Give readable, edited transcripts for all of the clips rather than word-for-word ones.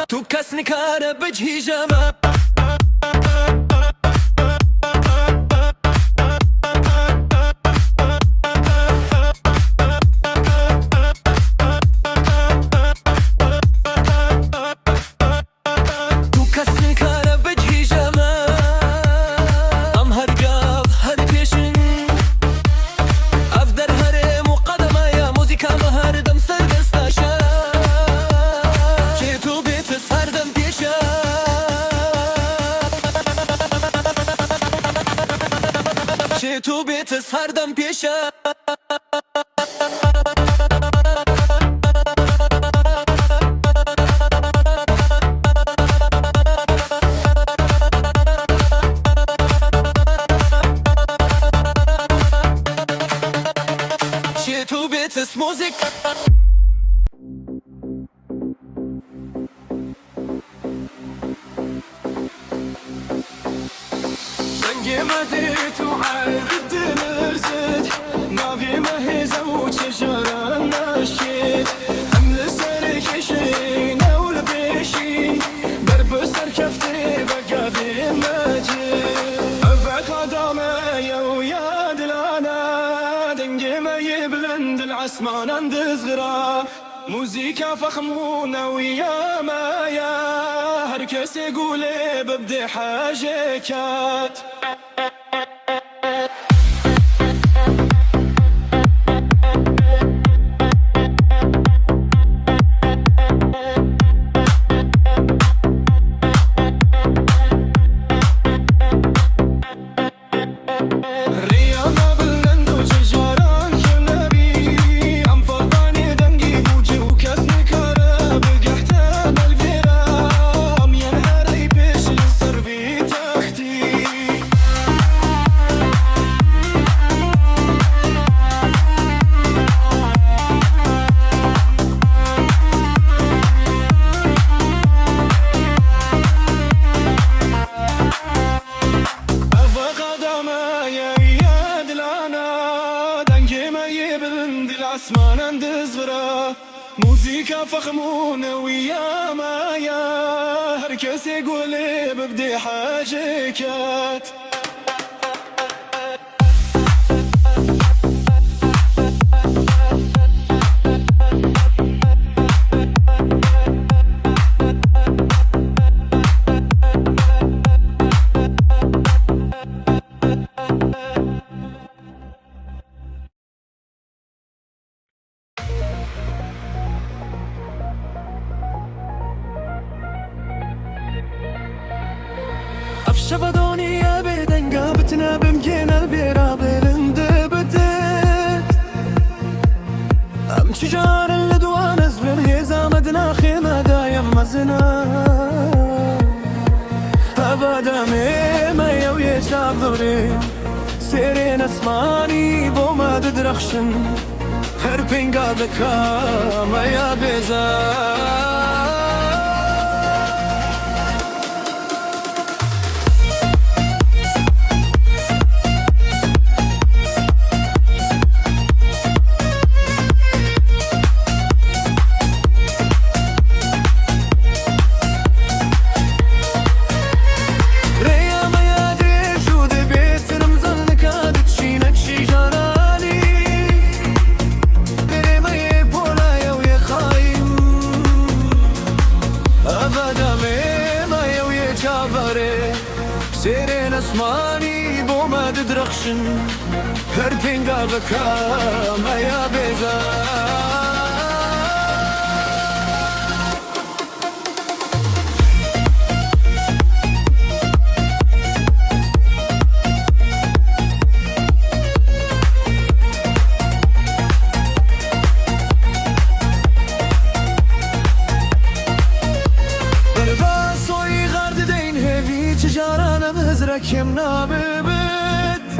تو کس نکاره بجهی جمع تو بیت سردم پیشه تو بیت موزیک مديت وعرفت نرزت ما في مهزة وشجرة نشيت حمل سرك شينا والبيشي برب سركفتي بقى في مجيت فقدامي ويا دلانا دنجي ما يبلند العسمان عند صغرا موزيكا فخمونة ويا مايا هركس يقول ببدي حاجة كات العسمان عند صغرا موزيكا فخمونة ويا مايا هركس يقول ببدي حاجة كات شفا دنیا بدنگا بتنا بمكن البيرا بلند بدت ام شجار اللدوان ازبن هيزا مدنا خيمة دايم مزنا ابدا ميما يوي شاب ذوري سيرين اسماني بوما ددرخشن هربين قابلكا ما يا بيزا سيرين اسماني بوما ددرخشن هربين قابلكا ما يا بيزا كمنا ببت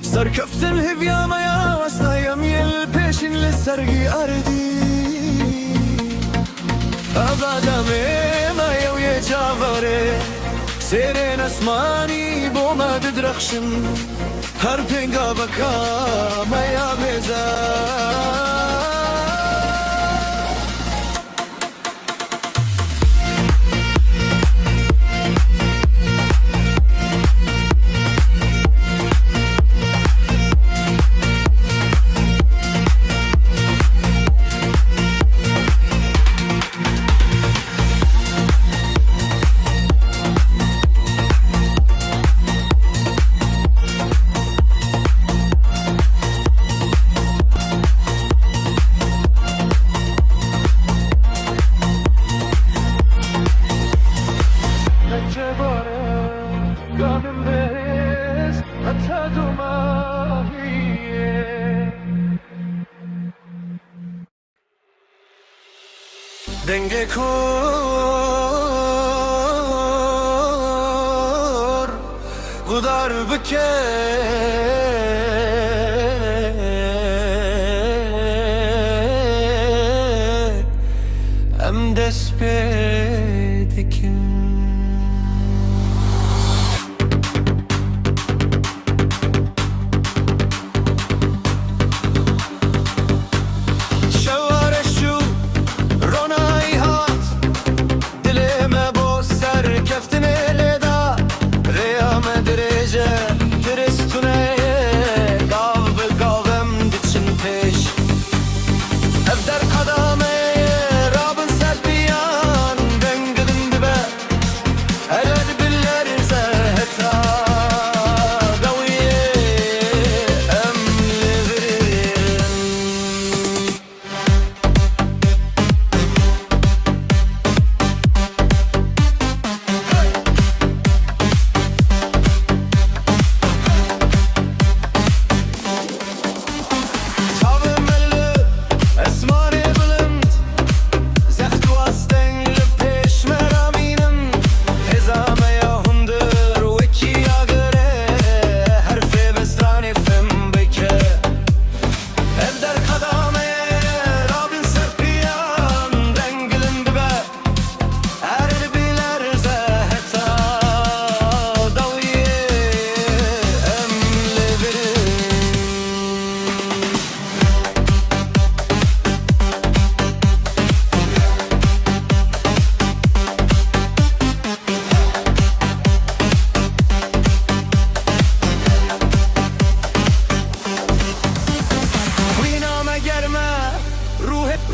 سركفت الهفيا ما يا وسطا يميل بيشن للسرقي أردي أبدا ما يوي جافري سيرين اسماني بوما ددرخشن هربين قابكا ما يا بيزا دنگ کور قدر بکه ام دست بدکن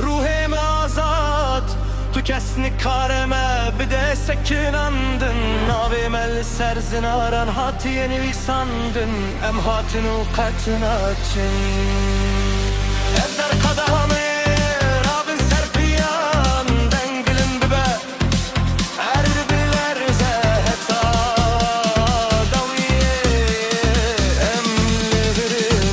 ruhem azad Tu kesni kareme bir de sekinandın Navim el serzin aran hati yeni bir sandın Em hatinu katına çin Evder kadame Rabin serpiyan Dengilin bibe Erbiler zeheta Daviye emlibirin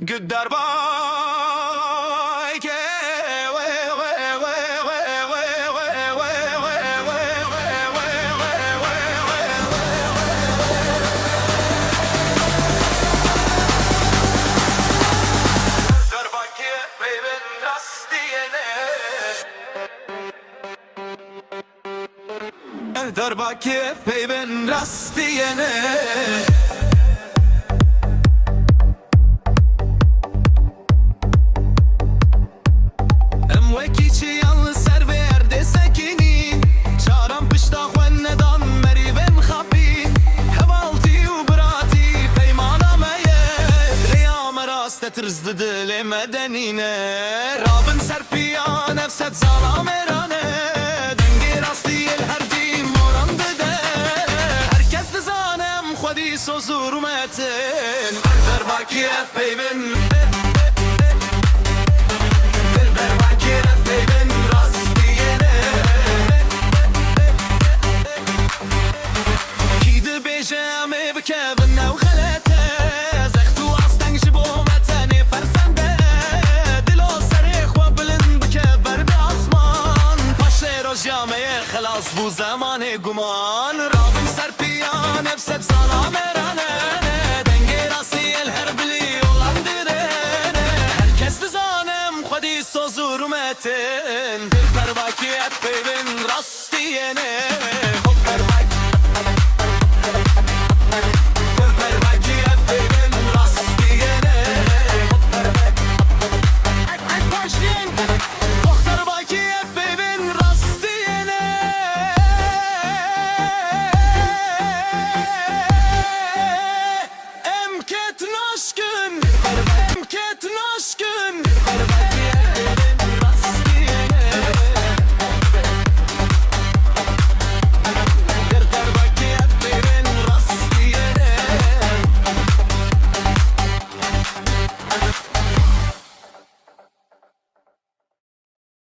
Güddar bay ke Darbaki peyben rast diyene ترزد دل مدنینه رابن سرپیا نفست سلام رانه دنگی راستی هر دیم مران بده herkes دزانم خودی سوزور متن در باکی اف بیبن در باکی اف بیبن راستیه کید بیجم بکبن نو خلته زختو اصلا جبو جامعه خلاص bu zamanı guman Rabbim serpiya nefset sana merane Denge rasil her bili olandire Herkes dizanem khodi sozur metin Dil per vaki hep bevin rastiyene